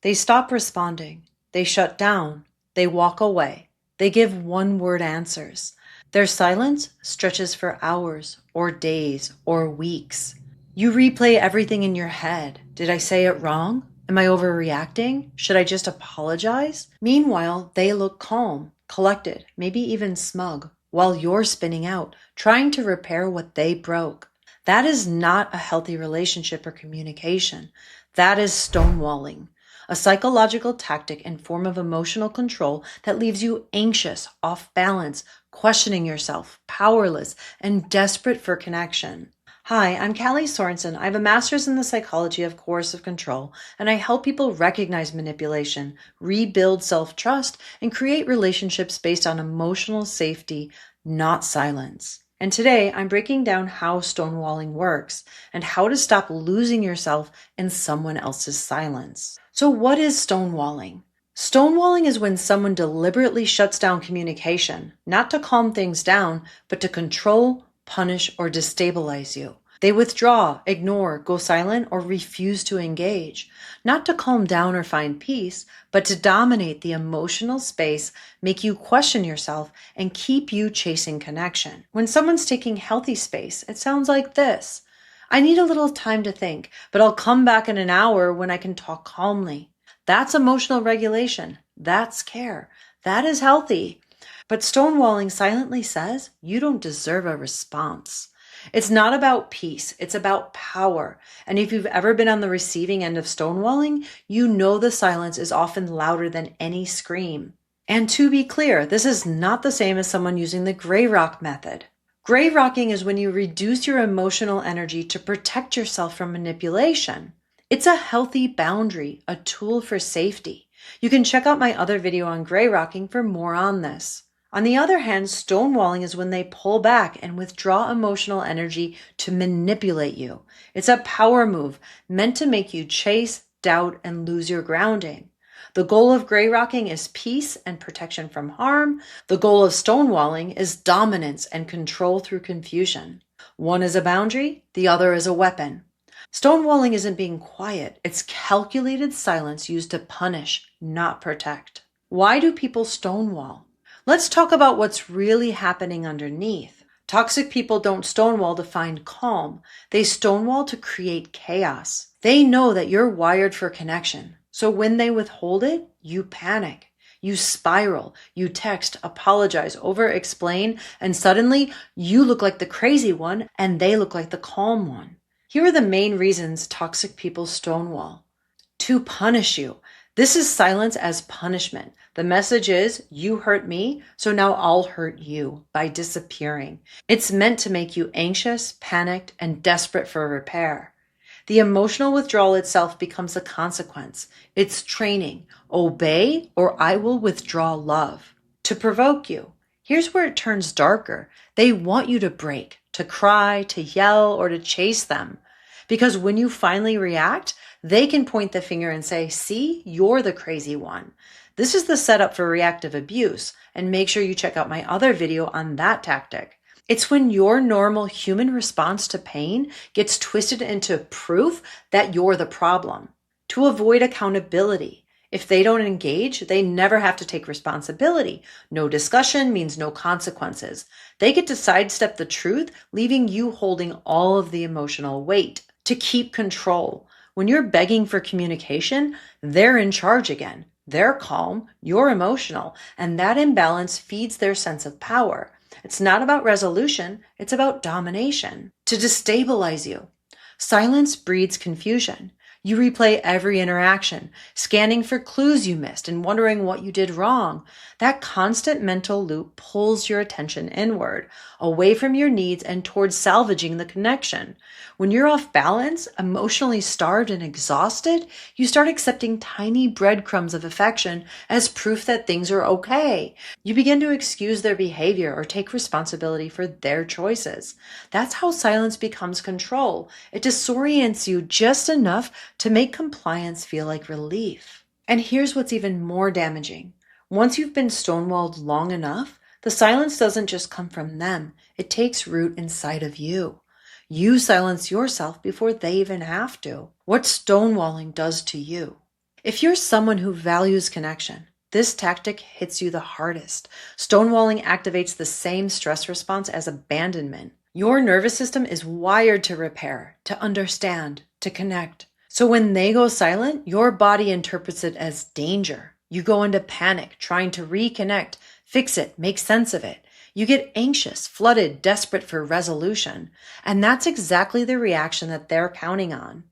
They stop responding. They shut down. They walk away. They give one-word answers. Their silence stretches for hours or days or weeks. You replay everything in your head. Did I say it wrong? Am I overreacting? Should I just apologize? Meanwhile, they look calm, collected, maybe even smug, while you're spinning out, trying to repair what they broke. That is not a healthy relationship or communication. That is stonewalling, a psychological tactic and form of emotional control that leaves you anxious, off balance, questioning yourself, powerless, and desperate for connection. Hi, I'm Callie Sorensen. I have a master's in the psychology of coercive control, and I help people recognize manipulation, rebuild self-trust, and create relationships based on emotional safety, not silence. And today, I'm breaking down how stonewalling works and how to stop losing yourself in someone else's silence. So what is stonewalling? Stonewalling is when someone deliberately shuts down communication, not to calm things down, but to control, punish, or destabilize you. They withdraw, ignore, go silent, or refuse to engage, not to calm down or find peace, but to dominate the emotional space, make you question yourself, and keep you chasing connection. When someone's taking healthy space, it sounds like this. I need a little time to think, but I'll come back in an hour when I can talk calmly. That's emotional regulation. That's care. That is healthy. But stonewalling silently says you don't deserve a response. It's not about peace. It's about power. And if you've ever been on the receiving end of stonewalling, you know the silence is often louder than any scream. And to be clear, this is not the same as someone using the gray rock method. Gray rocking is when you reduce your emotional energy to protect yourself from manipulation. It's a healthy boundary, a tool for safety. You can check out my other video on gray rocking for more on this. On the other hand, stonewalling is when they pull back and withdraw emotional energy to manipulate you. It's a power move meant to make you chase, doubt, and lose your grounding. The goal of gray rocking is peace and protection from harm. The goal of stonewalling is dominance and control through confusion. One is a boundary, the other is a weapon. Stonewalling isn't being quiet. It's calculated silence used to punish, not protect. Why do people stonewall? Let's talk about what's really happening underneath. Toxic people don't stonewall to find calm. They stonewall to create chaos. They know that you're wired for connection. So when they withhold it, you panic. You spiral. You text, apologize, over-explain, and suddenly you look like the crazy one and they look like the calm one. Here are the main reasons toxic people stonewall. To punish you. This is silence as punishment. The message is, you hurt me, so now I'll hurt you by disappearing. It's meant to make you anxious, panicked, and desperate for repair. The emotional withdrawal itself becomes a consequence. It's training. Obey or I will withdraw love. To provoke you. Here's where it turns darker. They want you to break, to cry, to yell, or to chase them. Because when you finally react, they can point the finger and say, see, you're the crazy one. This is the setup for reactive abuse, and make sure you check out my other video on that tactic. It's when your normal human response to pain gets twisted into proof that you're the problem. To avoid accountability. If they don't engage, they never have to take responsibility. No discussion means no consequences. They get to sidestep the truth, leaving you holding all of the emotional weight. To keep control. When you're begging for communication, they're in charge again. They're calm, you're emotional, and that imbalance feeds their sense of power. It's not about resolution, it's about domination. To destabilize you. Silence breeds confusion. You replay every interaction, scanning for clues you missed and wondering what you did wrong. That constant mental loop pulls your attention inward, away from your needs and towards salvaging the connection. When you're off balance, emotionally starved and exhausted, you start accepting tiny breadcrumbs of affection as proof that things are okay. You begin to excuse their behavior or take responsibility for their choices. That's how silence becomes control. It disorients you just enough to make compliance feel like relief. And here's what's even more damaging. Once you've been stonewalled long enough, the silence doesn't just come from them. It takes root inside of you. You silence yourself before they even have to. What stonewalling does to you. If you're someone who values connection, this tactic hits you the hardest. Stonewalling activates the same stress response as abandonment. Your nervous system is wired to repair, to understand, to connect. So when they go silent, your body interprets it as danger. You go into panic, trying to reconnect, fix it, make sense of it. You get anxious, flooded, desperate for resolution. And that's exactly the reaction that they're counting on.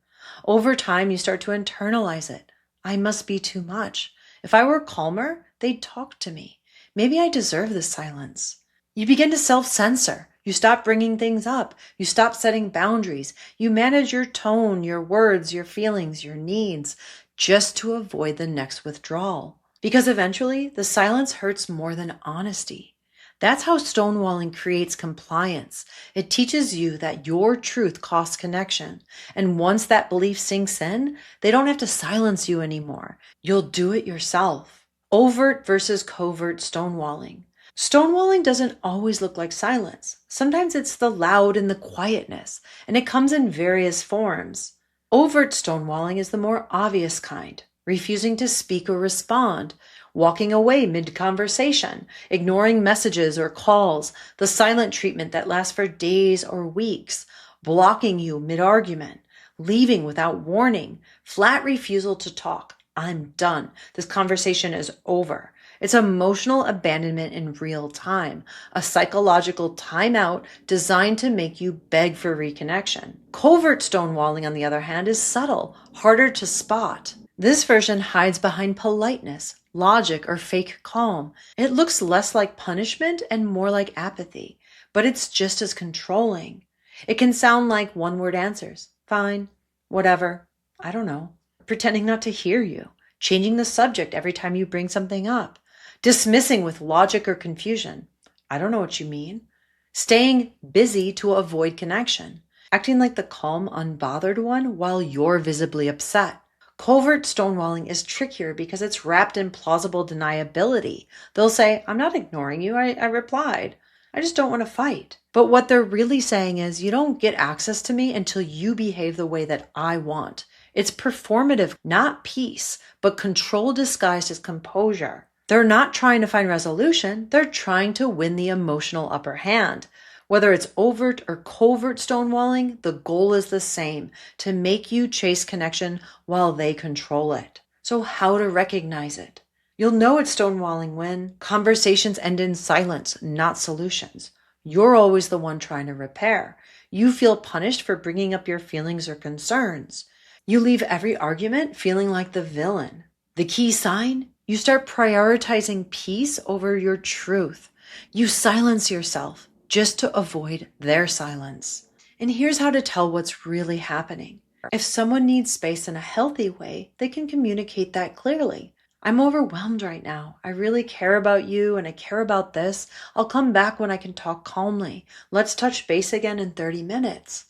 Over time, you start to internalize it. I must be too much. If I were calmer, they'd talk to me. Maybe I deserve this silence. You begin to self-censor. You stop bringing things up. You stop setting boundaries. You manage your tone, your words, your feelings, your needs, just to avoid the next withdrawal. Because eventually, the silence hurts more than honesty. That's how stonewalling creates compliance. It teaches you that your truth costs connection. And once that belief sinks in, they don't have to silence you anymore. You'll do it yourself. Overt versus covert stonewalling. Stonewalling doesn't always look like silence. Sometimes it's the loud and the quietness, and it comes in various forms. Overt stonewalling is the more obvious kind, refusing to speak or respond, walking away mid-conversation, ignoring messages or calls, the silent treatment that lasts for days or weeks, blocking you mid-argument, leaving without warning, flat refusal to talk. I'm done. This conversation is over. It's emotional abandonment in real time, a psychological timeout designed to make you beg for reconnection. Covert stonewalling, on the other hand, is subtle, harder to spot. This version hides behind politeness, logic, or fake calm. It looks less like punishment and more like apathy, but it's just as controlling. It can sound like one-word answers. Fine, whatever, I don't know. Pretending not to hear you, changing the subject every time you bring something up, dismissing with logic or confusion. I don't know what you mean. Staying busy to avoid connection, acting like the calm, unbothered one while you're visibly upset. Covert stonewalling is trickier because it's wrapped in plausible deniability. They'll say, I'm not ignoring you, I replied. I just don't want to fight. But what they're really saying is, you don't get access to me until you behave the way that I want. It's performative, not peace, but control disguised as composure. They're not trying to find resolution. They're trying to win the emotional upper hand. Whether it's overt or covert stonewalling, the goal is the same, to make you chase connection while they control it. So how to recognize it? You'll know it's stonewalling when conversations end in silence, not solutions. You're always the one trying to repair. You feel punished for bringing up your feelings or concerns. You leave every argument feeling like the villain. The key sign? You start prioritizing peace over your truth. You silence yourself just to avoid their silence. And here's how to tell what's really happening. If someone needs space in a healthy way, they can communicate that clearly. I'm overwhelmed right now. I really care about you and I care about this. I'll come back when I can talk calmly. Let's touch base again in 30 minutes.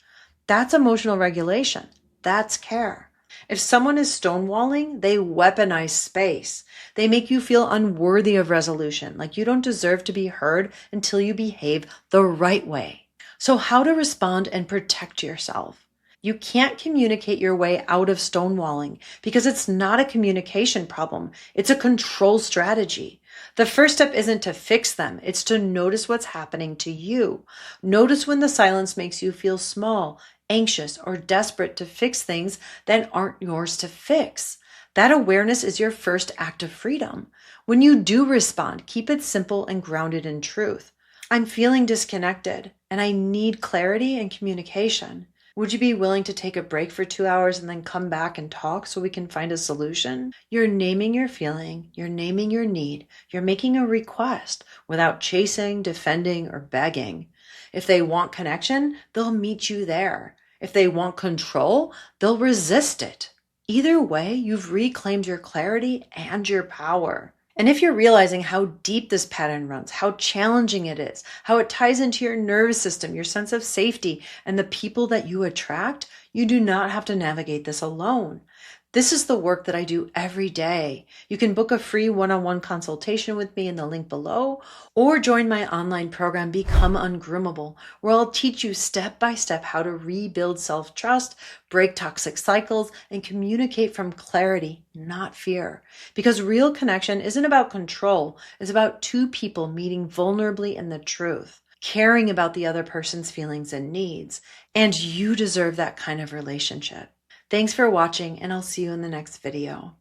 That's emotional regulation. That's care. If someone is stonewalling, they weaponize space. They make you feel unworthy of resolution, like you don't deserve to be heard until you behave the right way. So how to respond and protect yourself? You can't communicate your way out of stonewalling because it's not a communication problem. It's a control strategy. The first step isn't to fix them. It's to notice what's happening to you. Notice when the silence makes you feel small, anxious, or desperate to fix things that aren't yours to fix. That awareness is your first act of freedom. When you do respond, keep it simple and grounded in truth. I'm feeling disconnected and I need clarity and communication. Would you be willing to take a break for 2 hours and then come back and talk so we can find a solution? You're naming your feeling, you're naming your need, you're making a request without chasing, defending, or begging. If they want connection, they'll meet you there. If they want control, they'll resist it. Either way, you've reclaimed your clarity and your power. And if you're realizing how deep this pattern runs, how challenging it is, how it ties into your nervous system, your sense of safety, and the people that you attract, you do not have to navigate this alone. This is the work that I do every day. You can book a free one-on-one consultation with me in the link below, or join my online program, Become Ungroomable, where I'll teach you step by step how to rebuild self-trust, break toxic cycles, and communicate from clarity, not fear. Because real connection isn't about control, it's about two people meeting vulnerably in the truth, caring about the other person's feelings and needs. And you deserve that kind of relationship. Thanks for watching, and I'll see you in the next video.